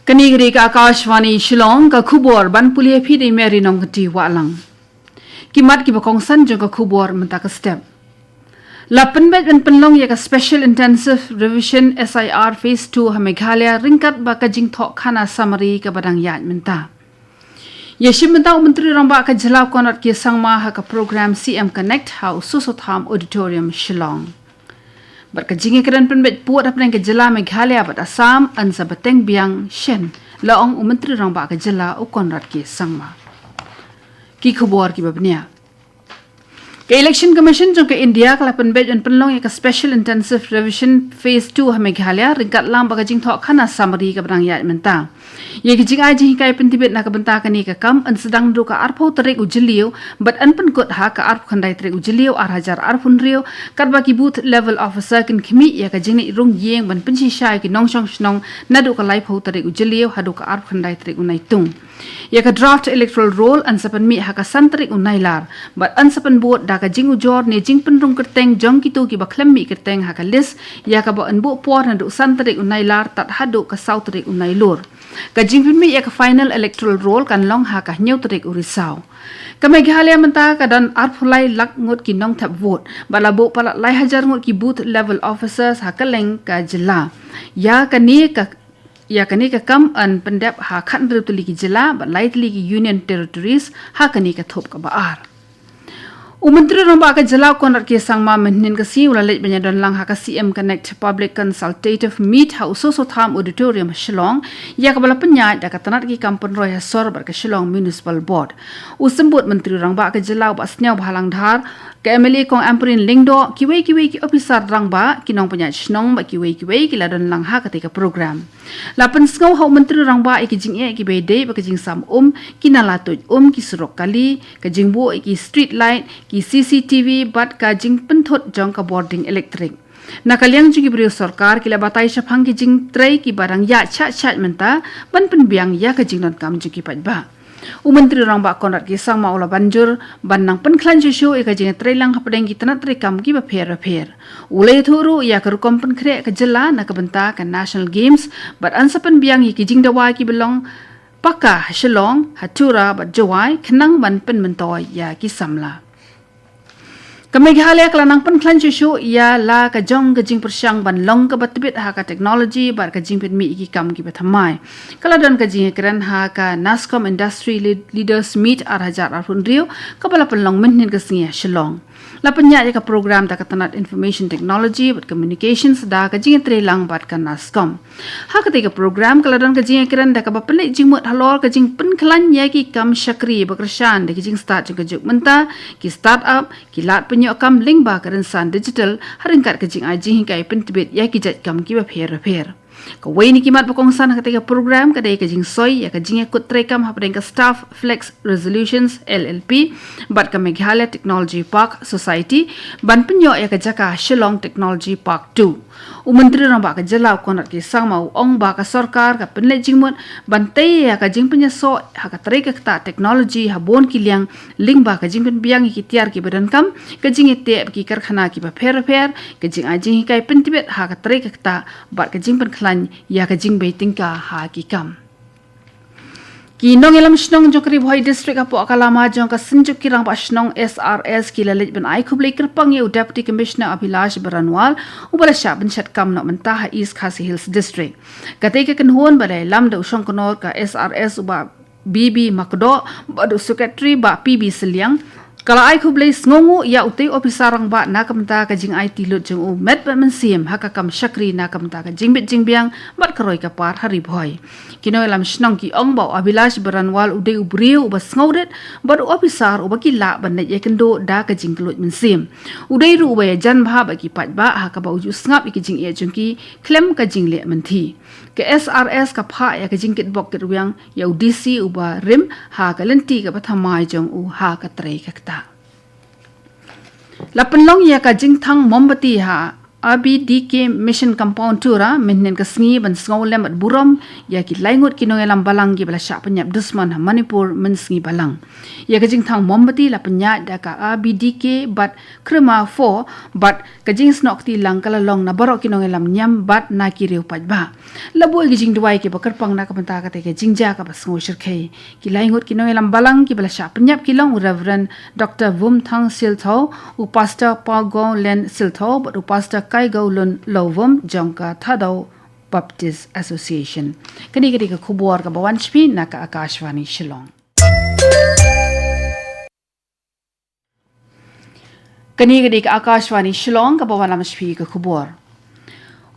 Kanigri ka AKASHVANI SHILLONG ka khubor ban pulia phi de meri nong ti walang kimat ki bakong san jong ka khubor menta ka step lapan bet ban penlong ya ka special intensive revision SIR phase 2 ha Meghalaya ringkat ba ka jing thok khana summary ka badang yat menta Yeshim menta menteri ramba ka jala konat ki sangma ha ka program CM Connect ha ususotham auditorium Shillong Berkajingi keren penbet puat apa yang kejala Meghalaya bat Assam an sabateng biang shen laong menteri rang ba kejala ukon rat ki sangma ki khobor ki babnia ke election commission jong ke India kala penbet an penlong ya ka special intensive revision phase 2 ha Meghalaya ringkat lam ba kajing thok khana summary ka brang ya menta ye kijing aji kai pentibet na ka benta kani ka kam an sedang do ka arpho tarik ujiliu bat an pen kot ha ka arp khandai tarik ujiliu ar hajar arpun riu kat ba ki booth level officer kin khmi ya ka jingni rung yeng ban penchi shai ki nong chong snong na do ka lai pho tarik ujiliu ha do ka arp khandai tarik unai tung ya ka draft electoral roll an sapan mi ha ka santrik unai lar bat an sapan bot da ka jing ujor ne jing pen rung kerteng jong ki tu ki ba khlem mi kerteng ha ka list ya ka ba an bo por na do santrik unai lar tat ha do ka sautrik unai lur ka jingpin mi ya ka final electoral roll kan long ha ka neutrik urisau ka Meghalaya menta ka dan arphulai lak ngot ki nong thap vote bala bo pala lai hajar ngot ki booth level officers ha ka leng ka jela ya ka ni ka kam an pendap ha khan tuli ki jela ba lai tuli ki union territories ha ka ni ka thop ka baar Umenteri ramba ka jala kon rat ki sangma menhin ka si ulalej banya don lang ha ka CM Connect Public Consultative Meet ha usosotham auditorium Shillong ya ka bala penya da ka tanat ki kampun roy ha sor bar ka Shillong Municipal Board usembut menteri ramba ka jala ba snyau bhalang dhar ka MLA kong Amprin Lingdo kiwei ki officer rangba kinong penya snong ba kiwei ki la don lang ha ka te ka program lapan sngau ha menteri rangba ki jing e ki be de ba ka jing sam kinala toj ki surok kali ka jing bo ki street light ki CCTV bat ka jing penthot jong ka boarding electric nakaliang jugi brio sarkar kila batai shapang ki jing tray ki barang ya chat menta ban penbiang ya ka jing non kam jugi patba Umenteri rangba konrat ki sang maula banjur banang penklan jushu ika jing tray lang hapadeng ki tanat tray kam ki ba pher ulai thuru ya ka rukom pen kre ka jela na ka benta ka national games bat ansapan biang ki jing dawa ki belong paka Shillong hatura bat jawai khnang ban pen mentoy ya ki samla ka Meghalaya kelanang penklan jushu ya la ka jong ka jing persyang ban long ka batbit ha ka technology bar ka jing pit mi ki kam ki bathamai kala don ka jing kran ha ka Nascom industry leaders meet ar hajar arpun riu ka bala penlong menhin ka singia Shillong la penya ka program ta ka tanat information technology but communications da ka jing tre lang bat ka Nascom ha ka te ka program kala don ka jing kran da ka ba pelik jing mut halor ka jing penklan ya ki kam shakri bakrashan de ki jing start jing ka juk menta ki start up ki lat penyo kam link ba karensan digital haringkat ke jing aji hingkai pentibet ya ki jat kam ki ba pher ka wei ni kimat bakong san ka program ka dai ka jing soy ya ka jing kut trekam ha ka staff flex resolutions LLP bat ka Meghalaya Technology Park Society ban penyo ya ka jaka Shillong Technology Park 2 Umenteri ramba ka jala konat ki sang mau ong ba ka sarkar ka penle jingmut bantai ya ka jing penya so ha ka trek ka technology ha bon ki liang ling ba ka jing pen biang ki tiar ki badan kam ka jing te ki karkhana ki ba pher ka jing aji kai pentibet ha ka trek ka ba ka jing pen khlan ya ka jing be tingka ha ki kam Kinong ilam snong jokri bhoi district apo akalama jong ka sinjuk kirang ba snong SRS ki lalit ben ai khublei kerpang ye deputy commissioner Abhilash Baranwal ubala sha ben chat kam no menta ha East Khasi Hills district kate ke kenhon balai lam da usong konor ka SRS uba BB Makdo ba secretary ba PB Seliang Kala ai khublei sngongu ya utei officer rang ba na kamta ka jing ai tilut jeng u met ba mensim haka kam shakri na kamta ka jingbit jingbiang bat karoi ka par hari bhoi kino lam snong ki ong ba Abhilash Baranwal udei ubriu ba sngodet ba officer u ba ki la ban ye kendo da ka jing klut mensim udei ru ba jan bha ba ki pat ba haka ba uju snap ki jing ye jungki klem ka jing le menti ke SRS ka pha ya ka jing kit bok kit wiang ya DC u ba rim ha ka lenti ka pathamai jong u ha ka trei ka ta La penlong ya ka jing thang mombati ha ABDK mission compound tura menen kasngi ban sngaw lem at buram ya ki laingot kinong elam balang gi bala sya penyap dusman Manipur mensngi balang ya kajing thang mombati la penya da ka ABDK bat krema 4 bat kajing snok ti lang kala long na barok kinong elam nyam bat na ki reu paj ba labu gijing duai ki bakar pang na ka penta ka te ke jingja ka basngo shirkhei ki laingot kinong elam balang ki bala sya penyap ki long Reverend Dr. Vum Thang Siltho u Pastor Pago Len Siltho but u Pastor Kai Gaulun Lovum Jongka Thadau Baptist Association. Kani ka khubor ka bawan shpi na ka Akashvani Shillong. Kani ka Akashvani Shillong ka bawan lam shpi ka khubor.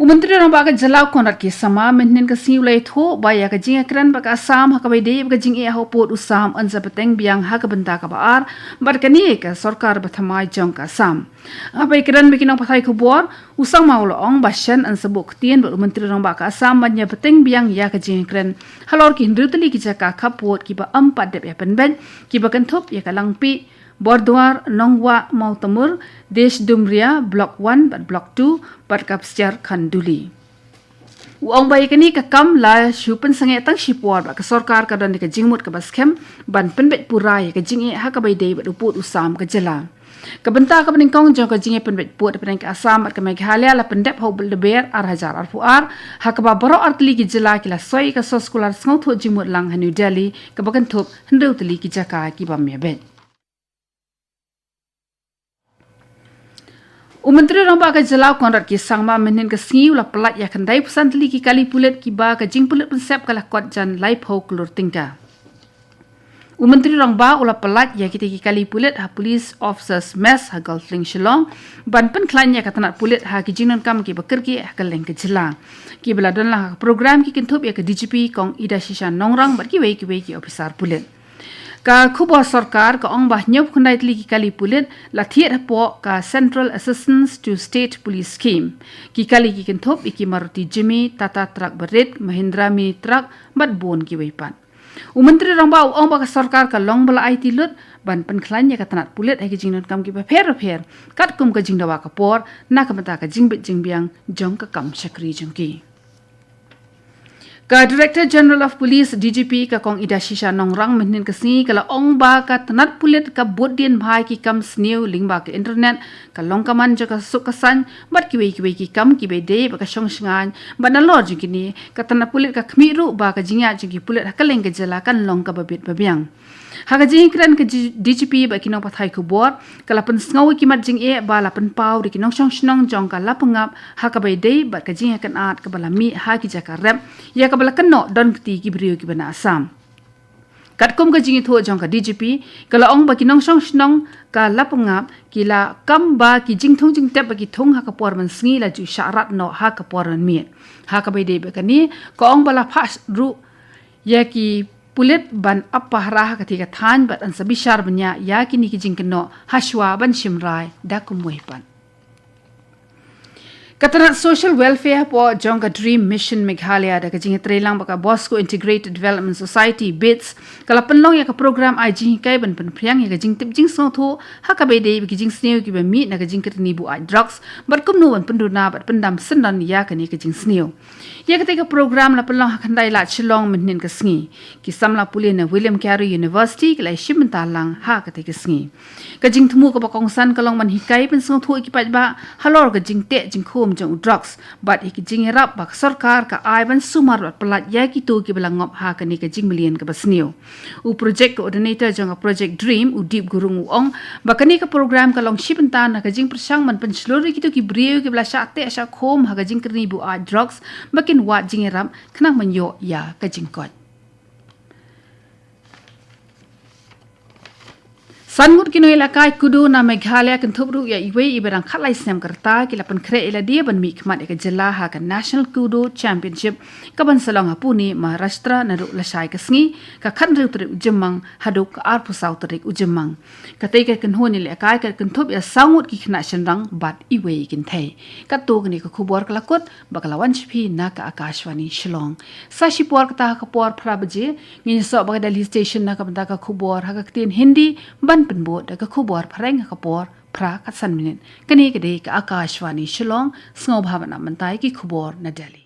Umantri orang baga jalau konrat ki sama menen ka siulai tho baya ka jing ekran baga asam ha ka bai de ka jing e ha pot usam anza peteng biang ha ka benta ka baar bar kani ka sarkar bathamai jong ka asam abai kran bikinong pathai khubor usang maulo ong bashan an sabuk tien bar umantri orang baga asam banya peteng biang ya ka jing ekran halor ki ndrutli ki jaka khapot ki ba ampat dep ya penben ki ba kan thop ya ka langpi Bordwar Nongwa Mautamur Desh Dumria Block 1 but Block 2 but Kapsyar Khanduli. Uang bayi kini ka kam la shupen sange tang shipwar ba ka sarkar ka dan ka jingmut ka baskem ban penbet purai ka jinge ha ka bai dei ba uput usam ka jela. Ka benta ka peningkong jong ka jinge penbet put peneng ka asam ka Meghalaya la pendep ho bel ber ar hajar ar fuar ha ka ba baro artli ki jela ki la soi ka soskular sngo tho jingmut lang ha New Delhi ka bakan thop hendeu tli ki jaka ki ba mebet. Umantri orang baga jalau konrat ki sangma menen ka singiu la pelat ya kandai pesan teli ki kali pulet ki ba ka jing pulet pensep kala kot jan lai phau klur tingka. Umantri orang ba ula pelat ya kita ki kali pulet ha police officers mess ha Galtling Shillong ban pen klan ya katanat pulet ha ki jingnon kam ki bakir ki ha kaleng ke jela. Ki bela don la program ki kintup ya ka DGP kong Ida Shisha Nongrang bar ki wei ki officer pulet. Ka khubor sarkar ka ong bah nyop khandai tli ki kali pulit la thiet po ka Central Assistance to State Police Scheme ki kali ki kinthop iki Maruti Jimmy Tata Truck Berit Mahindra Mini Truck bat bon ki weipan umantri rang ba ong ba ka sarkar ka long bala IT lut ban pen khlan ya ka tanat pulit ai ki jingnon kam ki ba pher kat kum ka jingdawa ka por na ka mata ka jingbit jingbiang jong ka kam shakri jongki. Ka Director General of Police DGP ka kong Ida Shisha Nongrang menen ka singi kala ong ba ka tanat pulit ka bodin bhai ki kam sneu lingba ka internet ka long kaman jaka sukasan bat ki wei ki kam ki be de ba ka shong shngan ba na lor jingini ka tanat pulit ka khmiru ba ka jingya jingi pulit ka leng ka jela kan long ka babit babiang ha ka jing kran ka DGP ba kinong pathai khubor kala pen sngawi ki mat jing e ba la pen pau ri kinong shong shnong jong ka la pangap ha ka be de ba ka jing kan at ka bala mi ha ki jaka rep ya ka bala keno don kti ki brio ki bana asam katkum ka jingi tho jong ka DGP kala ong ba kinong shong shnong ka lapangap kila kam ba ki jing thong jing tep ba ki thong ha ka por man sngi la ju sharat no ha ka por man mi ha ka be de ba ka ni ko ong bala phas ru ya ki pulit ban apa harah ka tiga than bat an sabishar banya ya ki ni ki jing keno hashwa ban shimrai da kumwepan. Katanat Social Welfare po Jongka Dream Mission Meghalaya da kajing trelang baka Bosco Integrated Development Society BITS kala penlong ya ka program ai jing kai ban penpriang ya kajing tip jing song tho ha ka be de kajing sneu ki ba mi na kajing ketni bu ai drugs bar kum nu ban penduna bat pendam sendan ya ka ni kajing sneu ya ka program la penlong ha khandai la Shillong menen ka sngi ki samla pulin na William Carey University kala shimentalang ha ka sngi kajing thumu ka bakongsan kalong man hikai pen song tho ki pa ba halor kajing te jing khom jong drugs but iki jing rap bak sarkar ka ai ban sumar bat pelat ya ki tu ki belangop ha ka ni ka jing million ka basneu u project coordinator jong project dream u deep gurung u ong bakani ka program ka long shipentan na ka jing persang man pen slori ki tu ki brio ki bla sha te sha khom ha ka jing kerni bu ai drugs makin wat jing rap khnang man yo ya ka jing kot Sangut kino ilakai kudu na Meghalaya kentubru ya iwe iberang khalai sem kerta kila pen kre ila dia ban mikmat eka jelaha ka National Kudu Championship ka ban salong hapuni Maharashtra na ruk lasai ka sngi ka khandru trik ujemang haduk ka arpu sau trik ujemang ka tei ka kenhon ila kai ka kentub ya sangut ki khna shenrang bat iwe kin thai ka tu ni ka khubor ka lakut bakalawan chpi na ka Akashvani Shillong sa shipor ka ta ka por phrabaje ngi so ba Delhi station na ka banda ka khubor ha ka tin Hindi ban penbot da ka khubor phareng ka por พระคัสันมินกันนี้ก็ได้กับอากาศวานีฉลองสงบภาวนามันตายกี่ขบวนนาเดลี